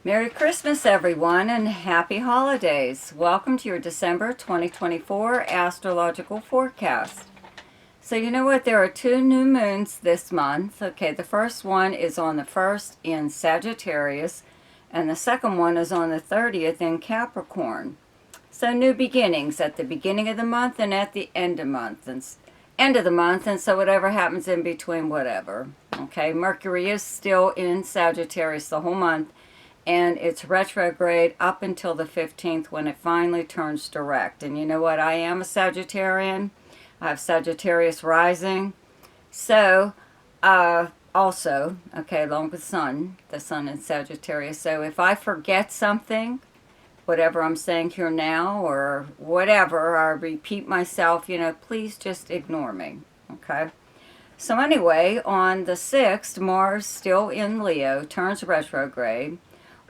Merry Christmas, everyone, and happy holidays. Welcome to your December 2024 astrological forecast. So you know what? There are two new moons this month. Okay, the first one is on the 1st in Sagittarius, and the second one is on the 30th in Capricorn. So new beginnings at the beginning of the month and at the end of the month, and so whatever happens in between, whatever. Okay, Mercury is still in Sagittarius the whole month, and it's retrograde up until the 15th when it finally turns direct. And you know what? I am a Sagittarian. I have Sagittarius rising. So, also, okay, along with the sun in Sagittarius. So if I forget something, whatever I'm saying here now or whatever, I repeat myself, please just ignore me, okay? So anyway, on the 6th, Mars, still in Leo, turns retrograde.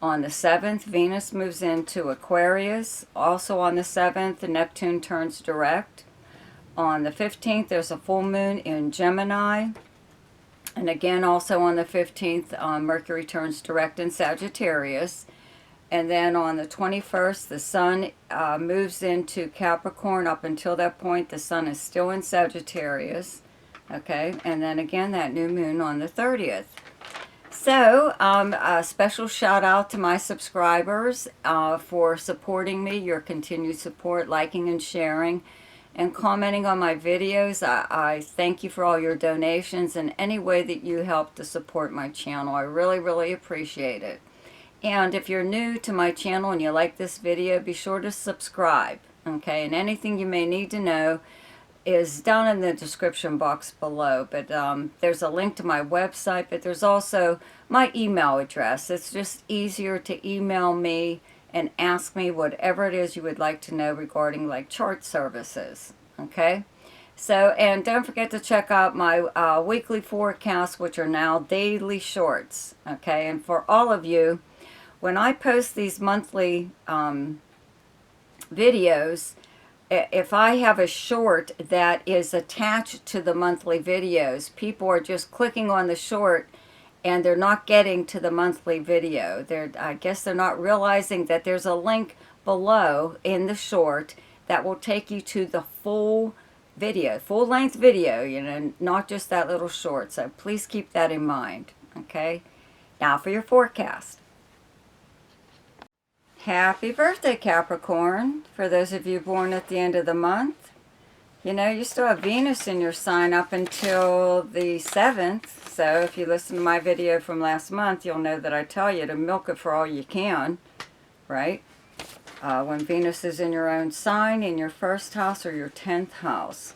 On the 7th, Venus moves into Aquarius. Also on the 7th, Neptune turns direct. On the 15th, there's a full moon in Gemini. And again, also on the 15th, Mercury turns direct in Sagittarius. And then on the 21st, the sun moves into Capricorn. Up until that point, the sun is still in Sagittarius. Okay, and then again, that new moon on the 30th. So, a special shout out to my subscribers for supporting me, your continued support, liking and sharing, and commenting on my videos. I thank you for all your donations and any way that you help to support my channel. I really, really appreciate it. And if you're new to my channel and you like this video, be sure to subscribe, okay? And anything you may need to know is down in the description box below, but there's a link to my website, but there's also my email address. It's just easier to email me and ask me whatever it is you would like to know regarding like chart services, okay? So, and don't forget to check out my weekly forecasts, which are now daily shorts, okay? And for all of you, when I post these monthly videos, if I have a short that is attached to the monthly videos, people are just clicking on the short and they're not getting to the monthly video. I guess they're not realizing that there's a link below in the short that will take you to the full video, full-length video, not just that little short. So please keep that in mind, okay? Now for your forecast. Happy birthday, Capricorn. For those of you born at the end of the month, you still have Venus in your sign up until the 7th. So if you listen to my video from last month, you'll know that I tell you to milk it for all you can, right? When Venus is in your own sign, in your first house or your 10th house.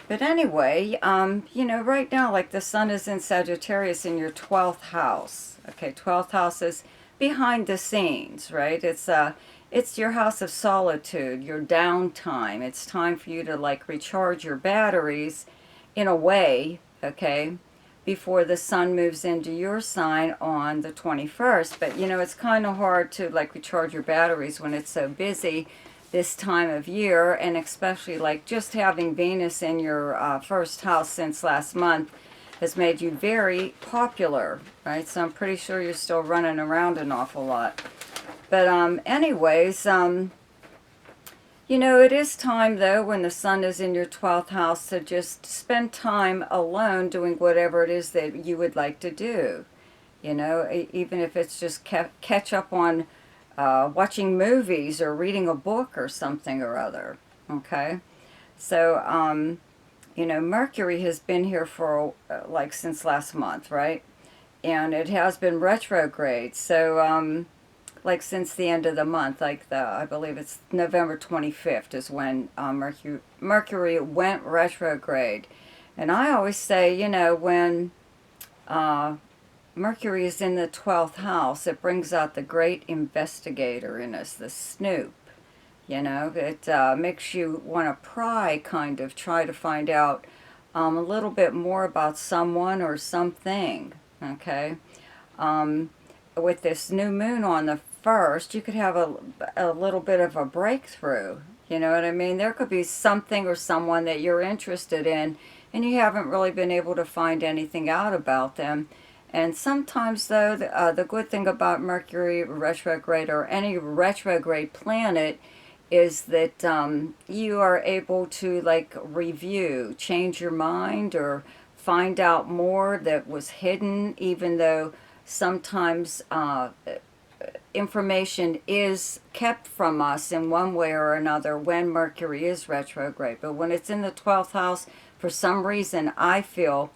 But anyway, right now, like the sun is in Sagittarius in your 12th house. Okay, 12th house is behind the scenes, right? It's your house of solitude, your downtime. It's time for you to like recharge your batteries in a way, okay, before the sun moves into your sign on the 21st. But it's kind of hard to like recharge your batteries when it's so busy this time of year, and especially like just having Venus in your first house since last month has made you very popular, right? So I'm pretty sure you're still running around an awful lot. But anyways, it is time, though, when the sun is in your 12th house to just spend time alone doing whatever it is that you would like to do. Even if it's just catch up on watching movies or reading a book or something or other, okay? So, Mercury has been here for like since last month, right? And it has been retrograde. So, like since the end of the month, like I believe it's November 25th is when Mercury went retrograde. And I always say, when Mercury is in the 12th house, it brings out the great investigator in us, the snoop. It makes you want to pry, kind of, try to find out a little bit more about someone or something, okay? With this new moon on the 1st, you could have a little bit of a breakthrough, you know what I mean? There could be something or someone that you're interested in, and you haven't really been able to find anything out about them. And sometimes, though, the good thing about Mercury retrograde or any retrograde planet is that you are able to like review, change your mind, or find out more that was hidden, even though sometimes information is kept from us in one way or another when Mercury is retrograde. But when it's in the 12th house, for some reason, I feel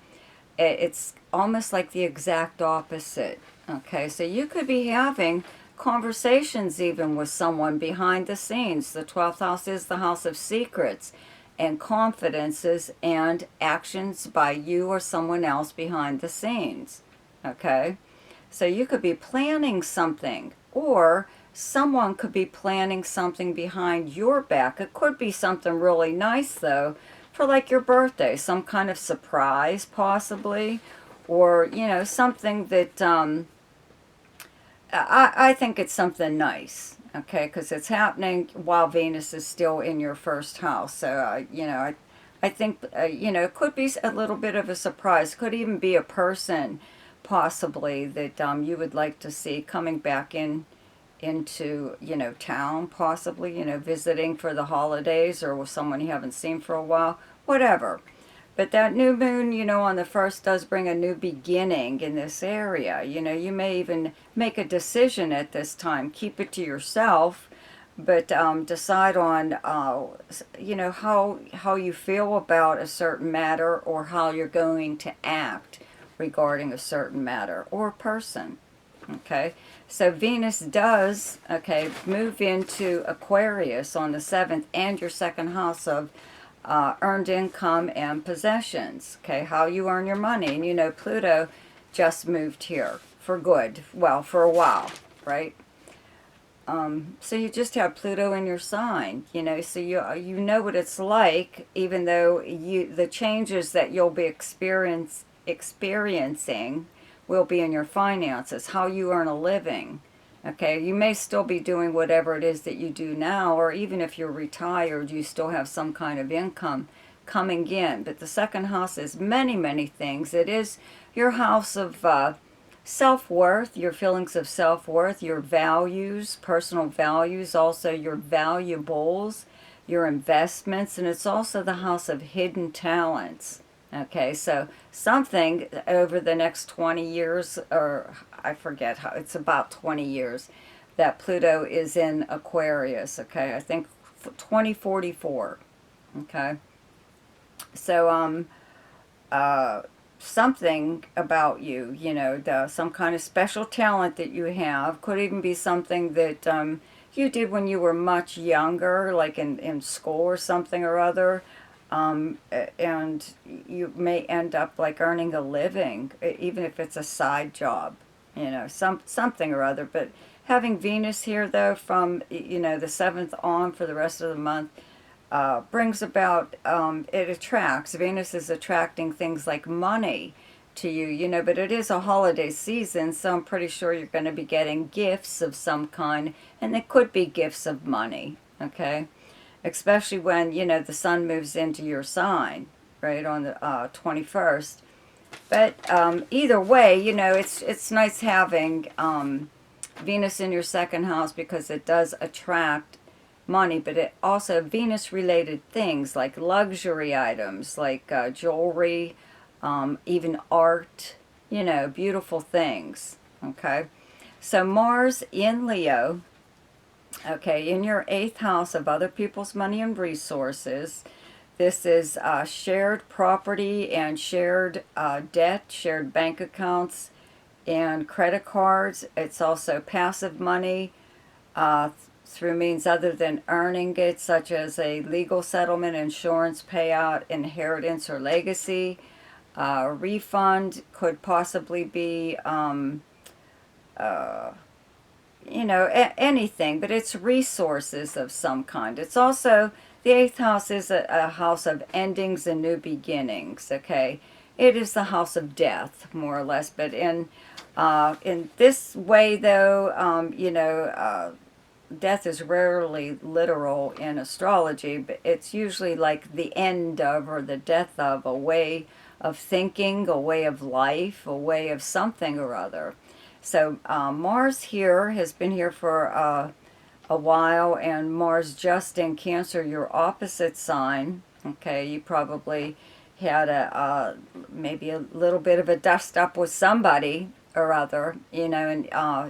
it's almost like the exact opposite. Okay, so you could be having conversations even with someone behind the scenes. The 12th house is the house of secrets and confidences and actions by you or someone else behind the scenes. Okay, so you could be planning something, or someone could be planning something behind your back. It could be something really nice, though, for like your birthday, some kind of surprise possibly, or, you know, something that I think it's something nice, okay, because it's happening while Venus is still in your first house. So, you know, I think, you know, it could be a little bit of a surprise. Could even be a person possibly that you would like to see coming back into, you know, town, possibly, you know, visiting for the holidays, or with someone you haven't seen for a while, whatever. But that new moon, you know, on the 1st does bring a new beginning in this area. You know, you may even make a decision at this time. Keep it to yourself, but decide on, you know, how you feel about a certain matter, or how you're going to act regarding a certain matter or person. Okay, so Venus does, okay, move into Aquarius on the 7th, and your second house of earned income and possessions. Okay, how you earn your money. And you know, Pluto just moved here for good. Well, for a while, right? So you just have Pluto in your sign, you know, so you know what it's like, even though the changes that you'll be experiencing will be in your finances, how you earn a living. Okay, you may still be doing whatever it is that you do now, or even if you're retired, you still have some kind of income coming in. But the second house is many, many things. It is your house of self-worth, your feelings of self-worth, your values, personal values, also your valuables, your investments, and it's also the house of hidden talents. Okay, so something over the next 20 years, or I forget how, it's about 20 years, that Pluto is in Aquarius, okay? I think 2044, okay? So, something about you, you know, some kind of special talent that you have, could even be something that you did when you were much younger, like in school or something or other. And you may end up like earning a living, even if it's a side job, you know, something or other. But having Venus here, though, from, you know, the 7th on for the rest of the month, brings about, it attracts, Venus is attracting things like money to you, you know, but it is a holiday season, so I'm pretty sure you're going to be getting gifts of some kind, and they could be gifts of money, okay? Especially when, you know, the sun moves into your sign, right, on the 21st. But either way, you know, it's nice having Venus in your second house, because it does attract money, but it also Venus-related things like luxury items, like jewelry, even art, you know, beautiful things, okay? So Mars in Leo, okay, in your 8th house of other people's money and resources. This is shared property and shared debt, shared bank accounts and credit cards. It's also passive money through means other than earning it, such as a legal settlement, insurance payout, inheritance, or legacy. Refund could possibly be you know, anything, but it's resources of some kind. It's also, the 8th house is a house of endings and new beginnings, okay? It is the house of death, more or less, but in this way, though, you know, death is rarely literal in astrology, but it's usually like the end of, or the death of, a way of thinking, a way of life, a way of something or other. So Mars here has been here for a while, and Mars just in Cancer, your opposite sign. Okay, you probably had maybe a little bit of a dust up with somebody or other, and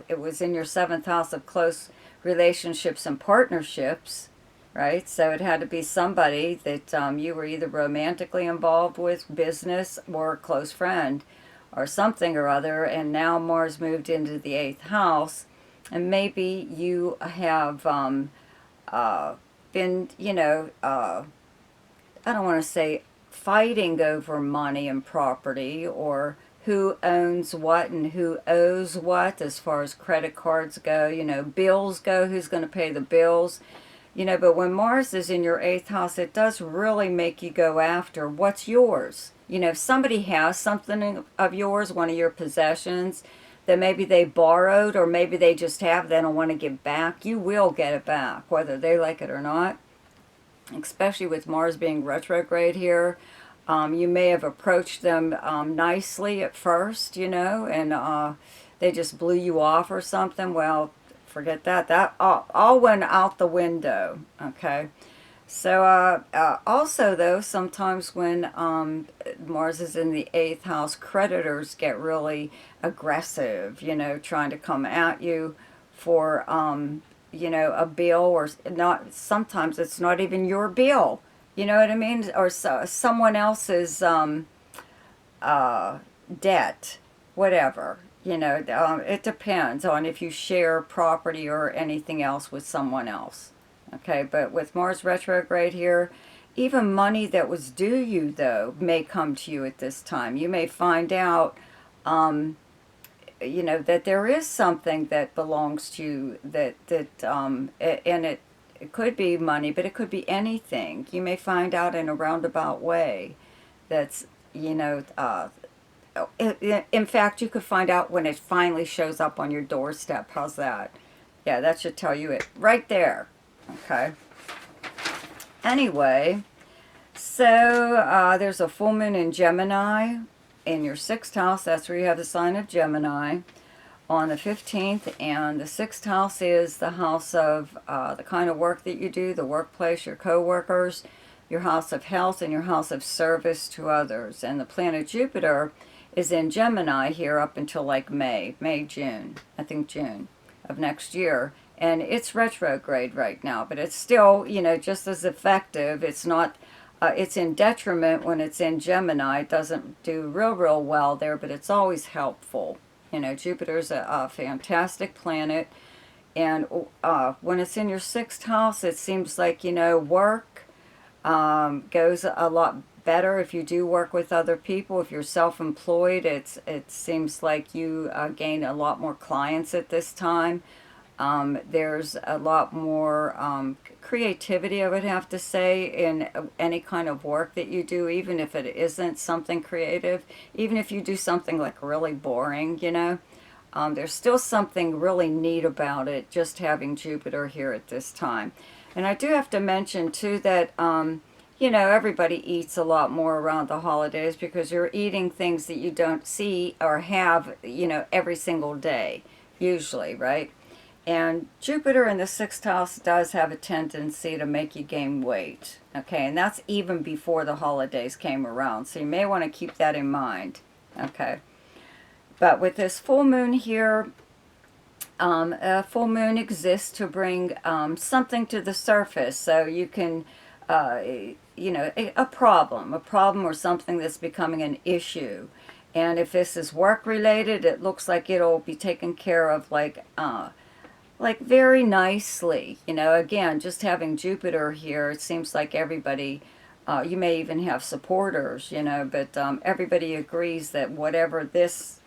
it was in your seventh house of close relationships and partnerships, right? So it had to be somebody that you were either romantically involved with, business, or a close friend, or something or other. And now Mars moved into the eighth house, and maybe you have been, I don't want to say fighting over money and property, or who owns what and who owes what as far as credit cards go, bills go, who's going to pay the bills. But when Mars is in your eighth house, it does really make you go after what's yours. If somebody has something of yours, one of your possessions, that maybe they borrowed or maybe they just have, they don't want to give back, you will get it back, whether they like it or not. Especially with Mars being retrograde here. You may have approached them nicely at first, and they just blew you off or something. Well, forget that. That all went out the window, okay? So also, though, sometimes when Mars is in the eighth house, creditors get really aggressive, trying to come at you for a bill, or not. Sometimes it's not even your bill, you know what I mean, or someone else's debt, whatever. It depends on if you share property or anything else with someone else. Okay, but with Mars retrograde here, even money that was due you, though, may come to you at this time. You may find out that there is something that belongs to you, and it could be money, but it could be anything. You may find out in a roundabout way that's, in fact, you could find out when it finally shows up on your doorstep. How's that? Yeah, that should tell you it right there. Okay. Anyway, so there's a full moon in Gemini in your sixth house. That's where you have the sign of Gemini on the 15th. And the sixth house is the house of the kind of work that you do, the workplace, your co-workers, your house of health, and your house of service to others. And the planet Jupiter is in Gemini here up until like June, I think June of next year. And it's retrograde right now, but it's still, just as effective. It's not, it's in detriment when it's in Gemini. It doesn't do real well there, but it's always helpful. Jupiter's a fantastic planet. And when it's in your sixth house, it seems like, work goes a lot better if you do work with other people. If you're self-employed, it seems like you gain a lot more clients at this time. There's a lot more creativity, I would have to say, in any kind of work that you do, even if it isn't something creative, even if you do something like really boring, there's still something really neat about it, just having Jupiter here at this time. And I do have to mention, too, that, everybody eats a lot more around the holidays because you're eating things that you don't see or have, every single day, usually, right? And Jupiter in the sixth house does have a tendency to make you gain weight. Okay, and that's even before the holidays came around. So you may want to keep that in mind. Okay. But with this full moon here, a full moon exists to bring something to the surface. So you can, a problem or something that's becoming an issue. And if this is work related, it looks like it'll be taken care of like very nicely. Again, just having Jupiter here, it seems like everybody, you may even have supporters, but everybody agrees that whatever this,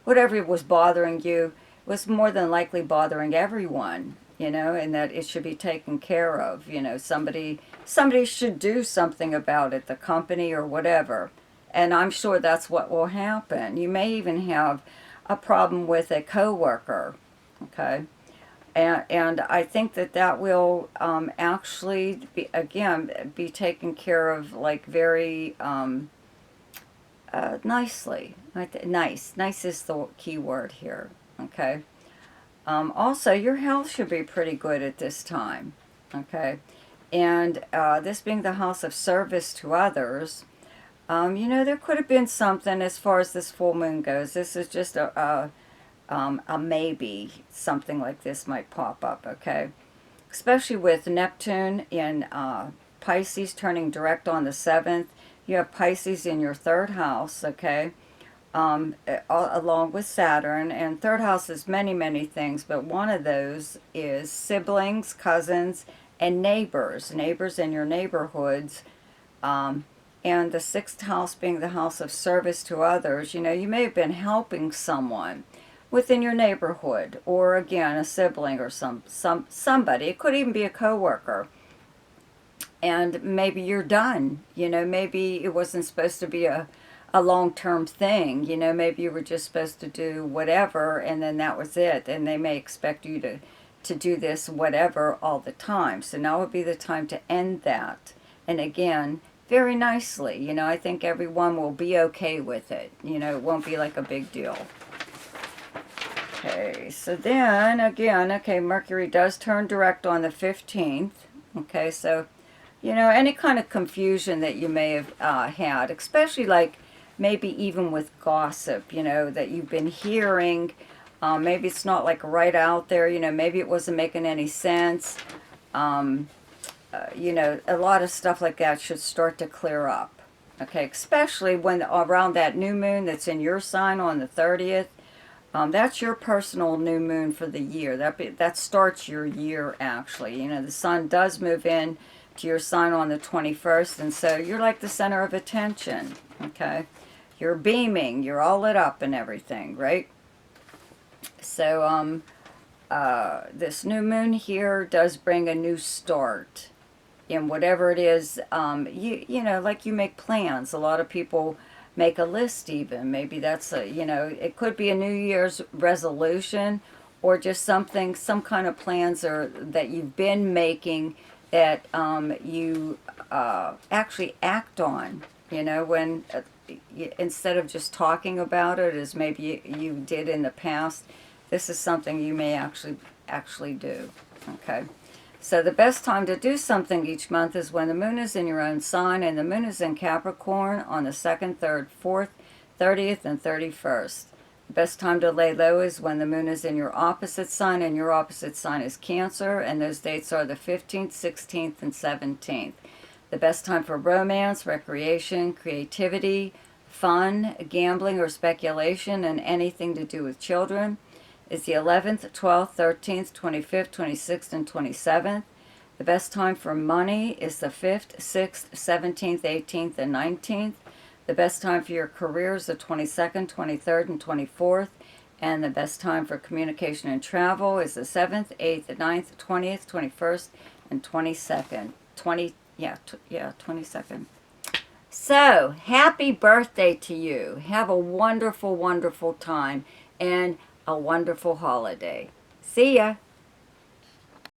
whatever was bothering you was more than likely bothering everyone, and that it should be taken care of. Somebody should do something about it, the company or whatever. And I'm sure that's what will happen. You may even have a problem with a coworker. Okay, and I think that will actually be taken care of like very nicely. Nice is the key word here. Okay. Also, your health should be pretty good at this time. Okay. And this being the house of service to others, there could have been something as far as this full moon goes. This is just a maybe. Something like this might pop up, okay? Especially with Neptune in Pisces turning direct on the 7th. You have Pisces in your 3rd house, okay? Along with Saturn. And 3rd house is many, many things, but one of those is siblings, cousins, and neighbors in your neighborhoods, and the 6th house being the house of service to others. You may have been helping someone within your neighborhood, or again a sibling or somebody. It could even be a coworker, and maybe you're done. Maybe it wasn't supposed to be a long-term thing. Maybe you were just supposed to do whatever, and then that was it, and they may expect you to do this whatever all the time. So now would be the time to end that. And again, very nicely. I think everyone will be okay with it. It won't be like a big deal. Okay, so then again, Mercury does turn direct on the 15th. Okay, so, any kind of confusion that you may have had, especially like maybe even with gossip, that you've been hearing. Maybe it's not like right out there, maybe it wasn't making any sense. A lot of stuff like that should start to clear up. Okay, especially when around that new moon that's in your sign on the 30th. That's your personal new moon for the year. That starts your year, actually. The sun does move in to your sign on the 21st, and so you're like the center of attention, okay? You're beaming, you're all lit up and everything, right? So, this new moon here does bring a new start in whatever it is. Like you make plans. A lot of people make a list even. Maybe that's it could be a New Year's resolution, or just some kind of plans that you've been making that you actually act on, when instead of just talking about it as maybe you did in the past. This is something you may actually do, okay? So the best time to do something each month is when the moon is in your own sign, and the moon is in Capricorn on the 2nd, 3rd, 4th, 30th, and 31st. The best time to lay low is when the moon is in your opposite sign, and your opposite sign is Cancer, and those dates are the 15th, 16th, and 17th. The best time for romance, recreation, creativity, fun, gambling, or speculation, and anything to do with children is the 11th, 12th, 13th, 25th, 26th, and 27th. The best time for money is the 5th, 6th, 17th, 18th, and 19th. The best time for your career is the 22nd, 23rd, and 24th. And the best time for communication and travel is the 7th, 8th, 9th, 20th, 21st, and 22nd. 22nd. So, happy birthday to you. Have a wonderful, wonderful time. And a wonderful holiday. See ya.